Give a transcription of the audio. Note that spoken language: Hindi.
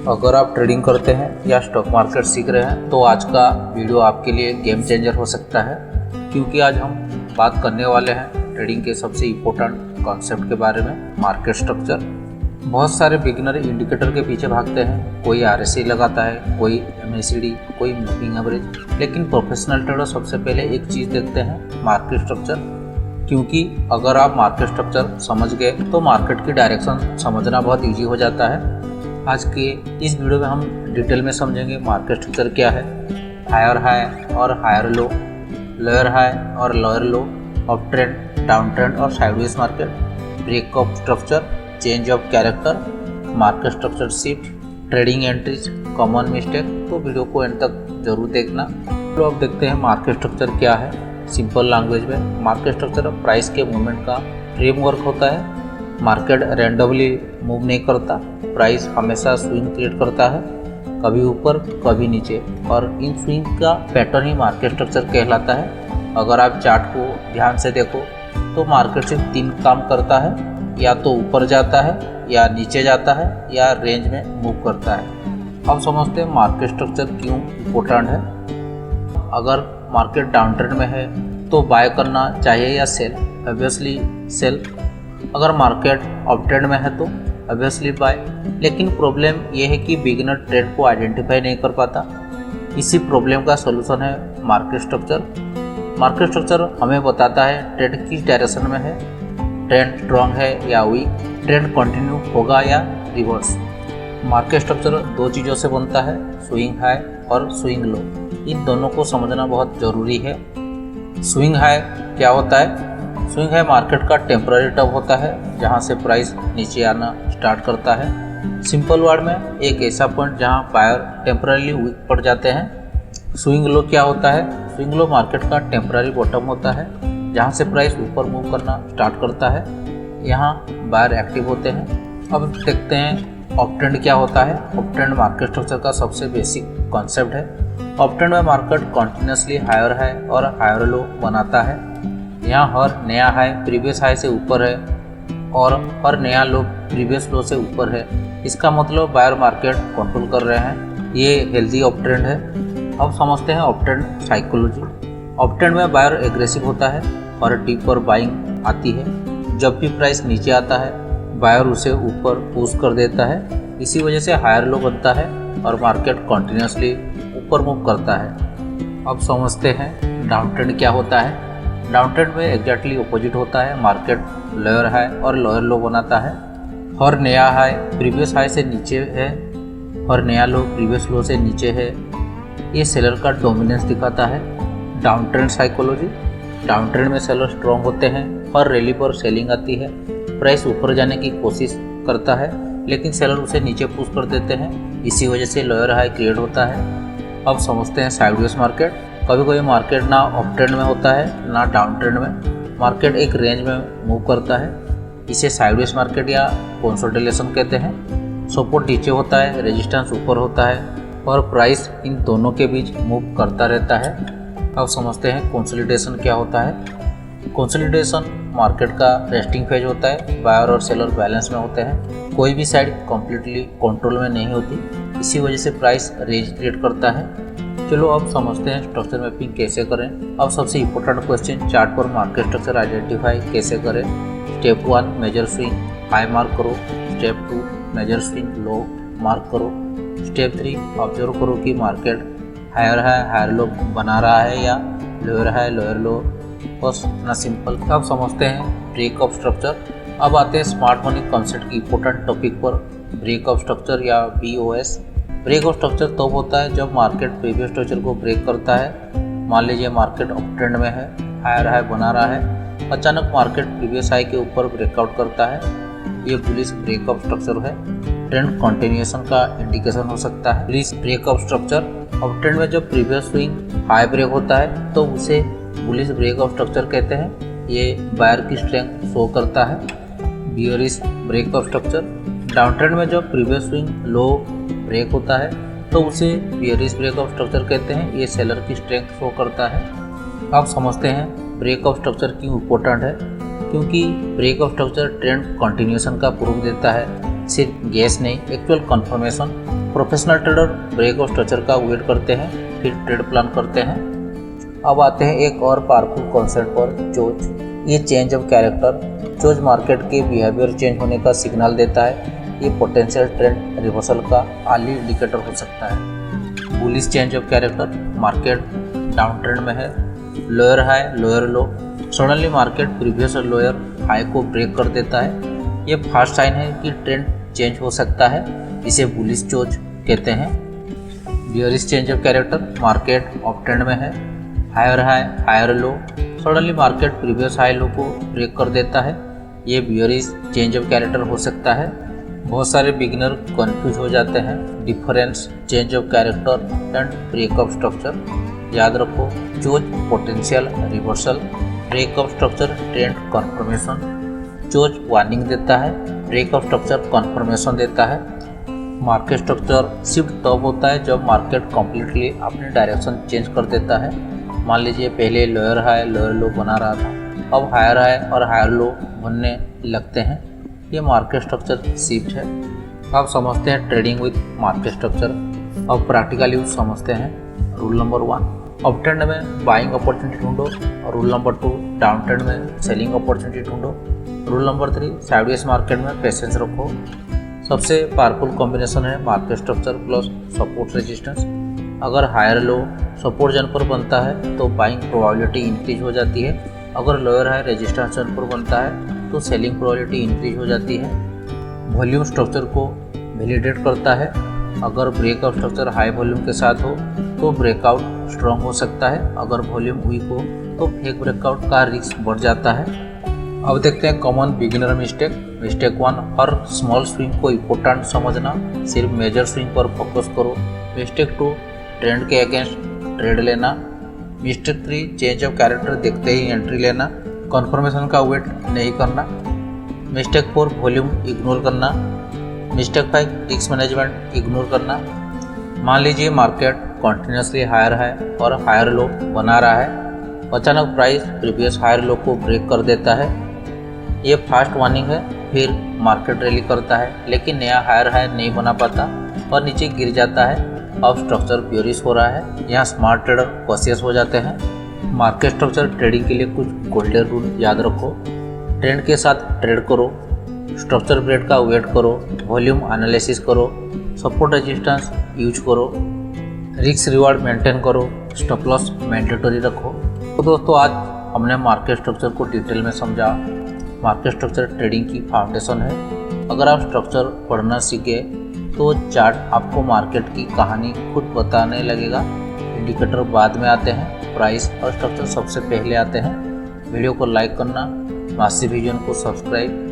अगर आप ट्रेडिंग करते हैं या स्टॉक मार्केट सीख रहे हैं तो आज का वीडियो आपके लिए गेम चेंजर हो सकता है, क्योंकि आज हम बात करने वाले हैं ट्रेडिंग के सबसे इम्पोर्टेंट कॉन्सेप्ट के बारे में, मार्केट स्ट्रक्चर। बहुत सारे बिगिनर इंडिकेटर के पीछे भागते हैं, कोई RSI लगाता है, कोई MACD, कोई मूविंग एवरेज, लेकिन प्रोफेशनल ट्रेडर सबसे पहले एक चीज़ देखते हैं, मार्केट स्ट्रक्चर। क्योंकि अगर आप मार्केट स्ट्रक्चर समझ गए तो मार्केट की डायरेक्शन समझना बहुत ईजी हो जाता है। आज के इस वीडियो में हम डिटेल में समझेंगे मार्केट स्ट्रक्चर क्या है, हायर हाई और हायर लो, लोअर हाई और lower low, up trend, down trend और sideways market, break of structure, change of character, market structure shift, trading entries, common mistake. तो वीडियो को एंड तक जरूर देखना। तो अब देखते हैं मार्केट स्ट्रक्चर क्या है। सिंपल लैंग्वेज में मार्केट स्ट्रक्चर प्राइस के मूवमेंट का फ्रेमवर्क होता है। मार्केट रैंडमली मूव नहीं करता, प्राइस हमेशा स्विंग क्रिएट करता है, कभी ऊपर कभी नीचे, और इन स्विंग का पैटर्न ही मार्केट स्ट्रक्चर कहलाता है। अगर आप चार्ट को ध्यान से देखो तो मार्केट सिर्फ 3 काम करता है, या तो ऊपर जाता है, या नीचे जाता है, या रेंज में मूव करता है। अब समझते हैं मार्केट स्ट्रक्चर क्यों इम्पोर्टेंट है। अगर मार्केट डाउन ट्रेंड में है तो बाय करना चाहिए या सेल? Obviously sell. अगर मार्केट अप ट्रेंड में है तो ऑब्वियसली बाय। लेकिन प्रॉब्लम ये है कि बिगिनर ट्रेंड को आइडेंटिफाई नहीं कर पाता। इसी प्रॉब्लम का सलूशन है मार्केट स्ट्रक्चर। मार्केट स्ट्रक्चर हमें बताता है ट्रेंड किस डायरेक्शन में है, ट्रेंड स्ट्रॉन्ग है या वीक, ट्रेंड कंटिन्यू होगा या रिवर्स। मार्केट स्ट्रक्चर 2 चीज़ों से बनता है, स्विंग हाई और स्विंग लो। इन दोनों को समझना बहुत ज़रूरी है। स्विंग हाई क्या होता है? स्विंग हाई मार्केट का टेम्पररी टॉप होता है, जहां से प्राइस नीचे आना स्टार्ट करता है। सिंपल वर्ड में एक ऐसा पॉइंट जहां बायर टेम्पररी वीक पड़ जाते हैं। स्विंग लो क्या होता है? स्विंग लो मार्केट का टेम्पररी बॉटम होता है, जहां से प्राइस ऊपर मूव करना स्टार्ट करता है। यहाँ बायर एक्टिव होते हैं। अब देखते हैं अप ट्रेंड क्या होता है। अप ट्रेंड मार्केट स्ट्रक्चर का सबसे बेसिक कॉन्सेप्ट है। अप ट्रेंड में मार्केट कंटिन्यूसली हायर हाई और हायर लो बनाता है। यहाँ हर नया हाई प्रीवियस हाई से ऊपर है और हर नया लो प्रीवियस लो से ऊपर है। इसका मतलब बायर मार्केट कंट्रोल कर रहे हैं। ये हेल्दी अप ट्रेंड है। अब समझते हैं up trend psychology. Up trend में बायर एग्रेसिव होता है और डीप पर बाइंग आती है। जब भी प्राइस नीचे आता है बायर उसे ऊपर पुश कर देता है। इसी वजह से हायर लो बनता है और मार्केट कंटिन्यूसली ऊपर मूव करता है। अब समझते हैं डाउन ट्रेंड क्या होता है। डाउन ट्रेंड में एग्जैक्टली अपोजिट होता है। मार्केट लोअर हाई और लोअर लो बनाता है। हर नया हाई प्रीवियस हाई से नीचे है, हर नया लो प्रीवियस लो से नीचे है। ये सेलर का डोमिनेंस दिखाता है। Down trend psychology. Down trend में सेलर स्ट्रॉन्ग होते हैं, हर रैली पर सेलिंग आती है, प्राइस ऊपर जाने की कोशिश करता है, लेकिन सेलर उसे नीचे पुश कर देते हैं। इसी वजह से लोअर हाई क्रिएट होता है। अब समझते हैं साइडवेज मार्केट। कभी कभी मार्केट ना अप ट्रेंड में होता है ना डाउन ट्रेंड में, मार्केट एक रेंज में मूव करता है। इसे साइडवेज मार्केट या कंसोलिडेशन कहते हैं। सपोर्ट नीचे होता है, रेजिस्टेंस ऊपर होता है और प्राइस इन दोनों के बीच मूव करता रहता है। अब समझते हैं कंसोलिडेशन क्या होता है। कंसोलिडेशन मार्केट का रेस्टिंग फेज होता है। बायर और सेलर बैलेंस में होते हैं, कोई भी साइड कम्प्लीटली कंट्रोल में नहीं होती। इसी वजह से प्राइस रेंज क्रिएट करता है। चलो अब समझते हैं स्ट्रक्चर मैपिंग कैसे करें। अब सबसे इम्पोर्टेंट क्वेश्चन, चार्ट पर मार्केट स्ट्रक्चर आइडेंटिफाई कैसे करें। Step 1 major swing high mark करो। Step 2 major swing low mark करो। स्टेप 3 ऑब्जर्व करो कि market higher high higher low बना रहा है या लोअर हाई लोअर लो। बस इतना सिंपल। अब समझते हैं ब्रेक ऑफ स्ट्रक्चर। अब आते हैं स्मार्ट मनी कॉन्सेप्ट की इम्पोर्टेंट टॉपिक पर, ब्रेक ऑफ स्ट्रक्चर या BOS। ब्रेक ऑफ स्ट्रक्चर तब होता है जब मार्केट प्रीवियस स्ट्रक्चर को ब्रेक करता है। मान लीजिए मार्केट अप ट्रेंड में है, हायर हाई बना रहा है, अचानक मार्केट प्रीवियस हाई के ऊपर ब्रेकआउट करता है। ये बुलिश ब्रेक ऑफ स्ट्रक्चर है। ट्रेंड कंटिन्यूएशन का इंडिकेशन हो सकता है। Bullish break of structure. Up trend में जब प्रीवियस स्विंग हाई ब्रेक होता है तो उसे बुलिश ब्रेक ऑफ स्ट्रक्चर कहते हैं। ये बायर की स्ट्रेंथ शो करता है। Bearish break of structure. Down trend में जब प्रीवियस स्विंग लो ब्रेक होता है तो उसे बियरिश ब्रेक ऑफ स्ट्रक्चर कहते हैं। ये सेलर की स्ट्रेंथ शो करता है। अब समझते हैं ब्रेक ऑफ स्ट्रक्चर क्यों इम्पोर्टेंट है। क्योंकि break of structure trend continuation का प्रूफ देता है। सिर्फ गैस नहीं, actual confirmation. Professional trader break और स्ट्रक्चर का वेट करते हैं, फिर ट्रेड प्लान करते हैं। अब आते हैं एक और पावरफुल कॉन्सेप्ट पर, चोज। ये change of character. Chose market के बिहेवियर चेंज होने का सिग्नल देता है। ये पोटेंशियल ट्रेंड रिवर्सल का अर्ली इंडिकेटर हो सकता है। Bullish change of character. Market down trend में है, लोअर हाई लोअर लो, suddenly market previous lower high को ब्रेक कर देता है। ये फास्ट साइन है कि ट्रेंड चेंज हो सकता है, इसे बुलिश चोज कहते हैं। Bearish change of character. Market up trend में है, higher high higher low, suddenly market previous high low को ब्रेक कर देता है। ये बियरिश चेंज ऑफ कैरेक्टर हो सकता है। बहुत सारे बिगिनर कंफ्यूज हो जाते हैं difference change of character and break of structure. याद रखो, CHoCH potential reversal, break of structure trend confirmation. CHoCH warning देता है, ब्रेक ऑफ स्ट्रक्चर कंफर्मेशन देता है। मार्केट स्ट्रक्चर शिफ्ट तब होता है जब मार्केट कम्प्लीटली अपनी डायरेक्शन चेंज कर देता है। मान लीजिए पहले लोअर हाई लोअर लो बना रहा था, अब हायर हाई और हायर लो बनने लगते हैं। ये मार्केट स्ट्रक्चर शिफ्ट है। अब समझते हैं ट्रेडिंग विद मार्केट स्ट्रक्चर। अब प्रैक्टिकल यूज समझते हैं। रूल नंबर 1, अप ट्रेंड में बाइंग अपॉर्चुनिटी ढूंढो। और रूल नंबर 2, डाउन ट्रेंड में सेलिंग अपॉर्चुनिटी ढूंढो। रूल नंबर 3, साइडवेज मार्केट में पेशेंस रखो। सबसे पावरफुल कॉम्बिनेशन है market structure plus support resistance. अगर हायर लो सपोर्ट जोन पर बनता है तो बाइंग प्रोबेबिलिटी इंक्रीज हो जाती है। अगर लोअर हाई रेजिस्टेंस जोन पर बनता है तो सेलिंग प्रोबेबिलिटी इंक्रीज हो जाती है। वॉल्यूम स्ट्रक्चर को वैलिडेट करता है। अगर ब्रेकआउट स्ट्रक्चर हाई वॉल्यूम के साथ हो तो ब्रेकआउट स्ट्रॉन्ग हो सकता है, अगर वॉल्यूम वीक हो तो फेक ब्रेकआउट का रिस्क बढ़ जाता है। अब देखते हैं कॉमन बिगिनर मिस्टेक। मिस्टेक 1, हर स्मॉल स्विंग को इम्पोर्टेंट समझना, सिर्फ मेजर स्विंग पर फोकस करो। मिस्टेक 2, ट्रेंड के अगेंस्ट ट्रेड लेना। मिस्टेक 3, चेंज ऑफ कैरेक्टर देखते ही एंट्री लेना, कन्फर्मेशन का वेट नहीं करना। मिस्टेक 4, वॉल्यूम इग्नोर करना। मिस्टेक 5, रिस्क मैनेजमेंट इग्नोर करना। मान लीजिए मार्केट कंटिन्यूसली हायर है और हायर लो बना रहा है, अचानक प्राइस प्रीवियस हायर लो को ब्रेक कर देता है। ये फास्ट वार्निंग है। फिर मार्केट रैली करता है लेकिन नया हायर हाई नहीं बना पाता और नीचे गिर जाता है। अब स्ट्रक्चर बियरिश हो रहा है। यहाँ स्मार्ट ट्रेडर कॉशियस हो जाते हैं। मार्केट स्ट्रक्चर ट्रेडिंग के लिए कुछ गोल्डन रूल याद रखो। ट्रेंड के साथ ट्रेड करो, स्ट्रक्चर ब्रेक का वेट करो, वॉल्यूम एनालिसिस करो, सपोर्ट रेजिस्टेंस यूज करो, रिस्क रिवार्ड मेंटेन करो, स्टॉप लॉस मैंडेटरी रखो। तो दोस्तों, आज हमने मार्केट स्ट्रक्चर को डिटेल में समझा। मार्केट स्ट्रक्चर ट्रेडिंग की फाउंडेशन है। अगर आप स्ट्रक्चर पढ़ना सीखे तो चार्ट आपको मार्केट की कहानी खुद बताने लगेगा। इंडिकेटर बाद में आते हैं, प्राइस और स्ट्रक्चर सबसे पहले आते हैं। वीडियो को लाइक करना, मासिव विजन को सब्सक्राइब